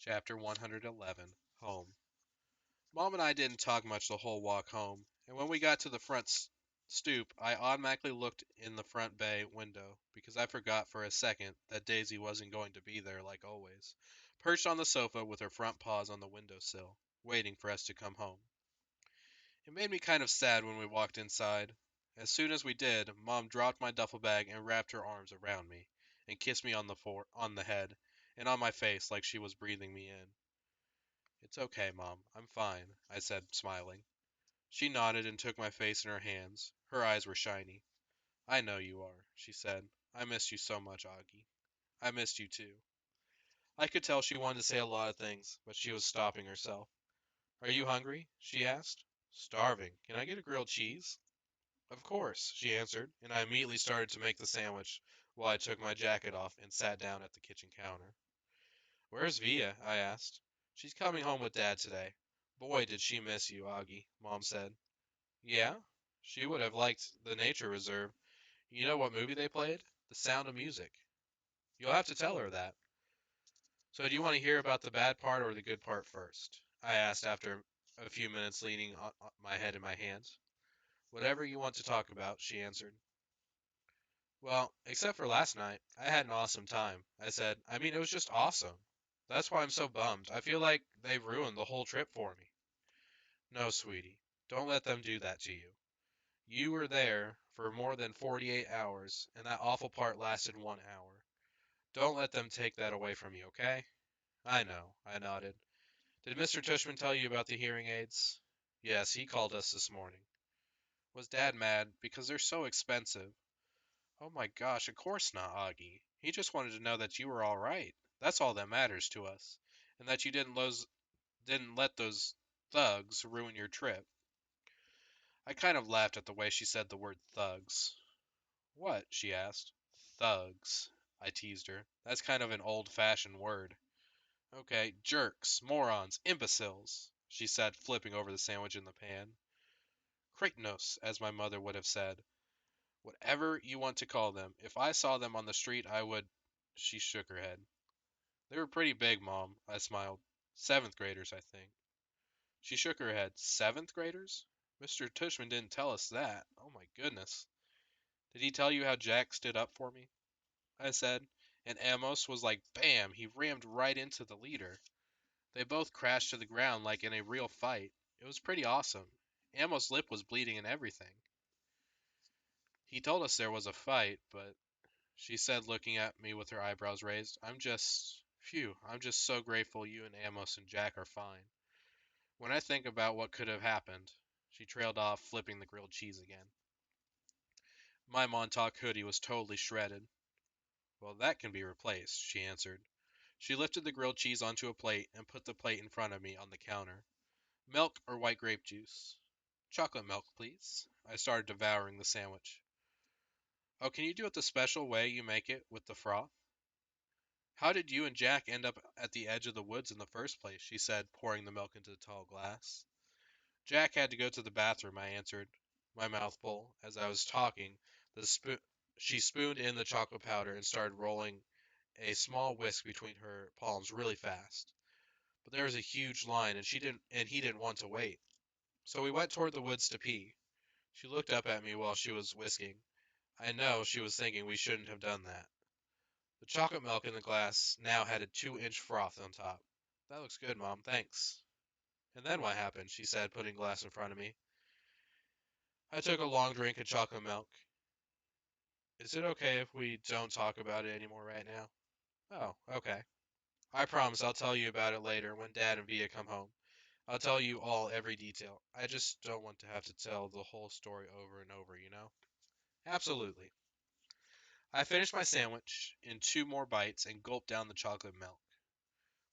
Chapter 111 Home. Mom and I didn't talk much the whole walk home, and when we got to the front stoop, I automatically looked in the front bay window because I forgot for a second that Daisy wasn't going to be there like always, perched on the sofa with her front paws on the windowsill, waiting for us to come home. It made me kind of sad when we walked inside. As soon as we did, Mom dropped my duffel bag and wrapped her arms around me and kissed me on the head and on my face like she was breathing me in. "It's okay, Mom. I'm fine," I said, smiling. She nodded and took my face in her hands. Her eyes were shiny. "I know you are," she said. "I missed you so much, Augie." "I missed you too." I could tell she wanted to say a lot of things, but she was stopping herself. "Are you hungry?" she asked. "Starving. Can I get a grilled cheese?" "Of course," she answered, and I immediately started to make the sandwich while I took my jacket off and sat down at the kitchen counter. "Where's Via?" I asked. "She's coming home with Dad today. Boy, did she miss you, Augie," Mom said. "Yeah? She would have liked the nature reserve. You know what movie they played? The Sound of Music." "You'll have to tell her that." "So do you want to hear about the bad part or the good part first?" I asked after a few minutes leaning on my head in my hands. "Whatever you want to talk about," she answered. "Well, except for last night, I had an awesome time," I said. "I mean, it was just awesome. That's why I'm so bummed. I feel like they've ruined the whole trip for me." "No, sweetie. Don't let them do that to you. You were there for more than 48 hours, and that awful part lasted 1 hour. Don't let them take that away from you, okay?" "I know," I nodded. "Did Mr. Tushman tell you about the hearing aids?" "Yes, he called us this morning." "Was Dad mad? Because they're so expensive." "Oh my gosh, of course not, Augie. He just wanted to know that you were all right. That's all that matters to us. And that you didn't let those thugs ruin your trip." I kind of laughed at the way she said the word thugs. "What?" she asked. "Thugs," I teased her. "That's kind of an old-fashioned word." "Okay, jerks, morons, imbeciles," she said, flipping over the sandwich in the pan. "Kryknos, as my mother would have said. Whatever you want to call them. If I saw them on the street, I would—" She shook her head. "They were pretty big, Mom," I smiled. "Seventh graders, I think." She shook her head. "Seventh graders? Mr. Tushman didn't tell us that. Oh my goodness." "Did he tell you how Jack stood up for me?" I said. "And Amos was like, bam, he rammed right into the leader. They both crashed to the ground like in a real fight. It was pretty awesome. Amos' lip was bleeding and everything. He told us there was a fight, but—" She said, looking at me with her eyebrows raised, I'm just so grateful you and Amos and Jack are fine. When I think about what could have happened." She trailed off, flipping the grilled cheese again. My Montauk hoodie was totally shredded. "Well, that can be replaced," she answered. She lifted the grilled cheese onto a plate and put the plate in front of me on the counter. "Milk or white grape juice?" "Chocolate milk, please." I started devouring the sandwich. "Oh, can you do it the special way you make it with the froth?" "How did you and Jack end up at the edge of the woods in the first place?" she said, pouring the milk into the tall glass. "Jack had to go to the bathroom," I answered, my mouth full. As I was talking, she spooned in the chocolate powder and started rolling a small whisk between her palms really fast. But there was a huge line, and he didn't want to wait. So we went toward the woods to pee. She looked up at me while she was whisking. I know she was thinking we shouldn't have done that. The chocolate milk in the glass now had a 2-inch froth on top. "That looks good, Mom, thanks." "And then what happened?" she said, putting the glass in front of me. I took a long drink of chocolate milk. "Is it okay if we don't talk about it anymore right now?" "Oh, okay. I promise I'll tell you about it later when Dad and Via come home. I'll tell you every detail. I just don't want to have to tell the whole story over and over, you know?" "Absolutely." I finished my sandwich in 2 more bites and gulped down the chocolate milk.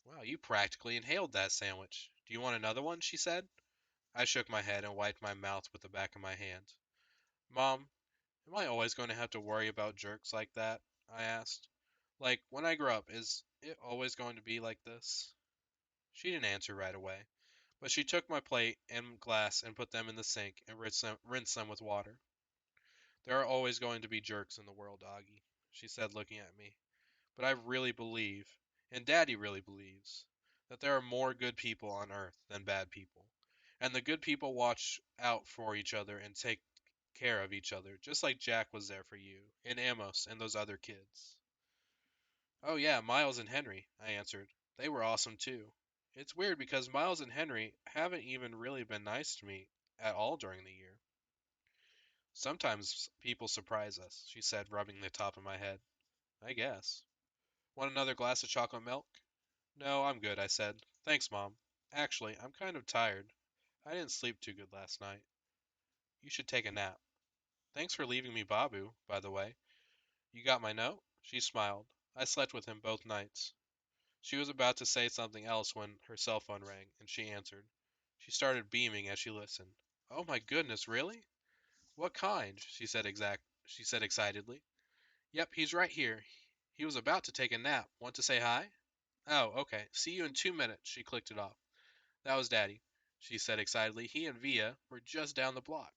"Wow, you practically inhaled that sandwich. Do you want another one?" she said. I shook my head and wiped my mouth with the back of my hand. "Mom, am I always going to have to worry about jerks like that?" I asked. "Like, when I grow up, is it always going to be like this?" She didn't answer right away, but she took my plate and glass and put them in the sink and rinsed them with water. "There are always going to be jerks in the world, Augie," she said, looking at me. "But I really believe, and Daddy really believes, that there are more good people on Earth than bad people. And the good people watch out for each other and take care of each other, just like Jack was there for you, and Amos, and those other kids. Oh, yeah, Miles and Henry, I answered. They were awesome too. It's weird because Miles and Henry haven't even really been nice to me at all during the year. Sometimes people surprise us, she said, rubbing the top of my head. I guess. Want another glass of chocolate milk? No, I'm good, I said. Thanks, Mom. Actually, I'm kind of tired. I didn't sleep too good last night. You should take a nap. Thanks for leaving me Babu, by the way. You got my note? She smiled. I slept with him both nights. She was about to say something else when her cell phone rang, and she answered. She started beaming as she listened. Oh my goodness, really? What kind? She said excitedly. Yep, he's right here. He was about to take a nap. Want to say hi? Oh, okay. See you in 2 minutes. She clicked it off. That was Daddy, she said excitedly. He and Via were just down the block.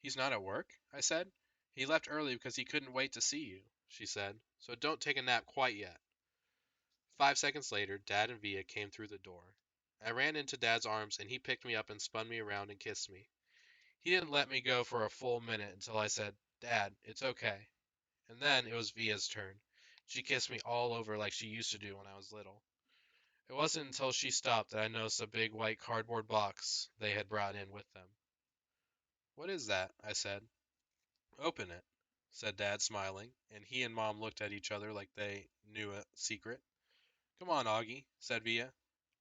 He's not at work? I said. He left early because he couldn't wait to see you, she said. So don't take a nap quite yet. 5 seconds later, Dad and Via came through the door. I ran into Dad's arms and he picked me up and spun me around and kissed me. He didn't let me go for a full minute until I said, Dad, it's okay. And then it was Via's turn. She kissed me all over like she used to do when I was little. It wasn't until she stopped that I noticed a big white cardboard box they had brought in with them. What is that? I said. Open it, said Dad, smiling, and he and Mom looked at each other like they knew a secret. Come on, Augie, said Via.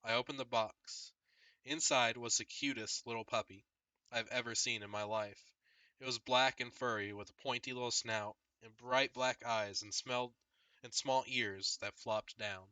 I opened the box. Inside was the cutest little puppy I've ever seen in my life. It was black and furry with a pointy little snout and bright black eyes and small ears that flopped down.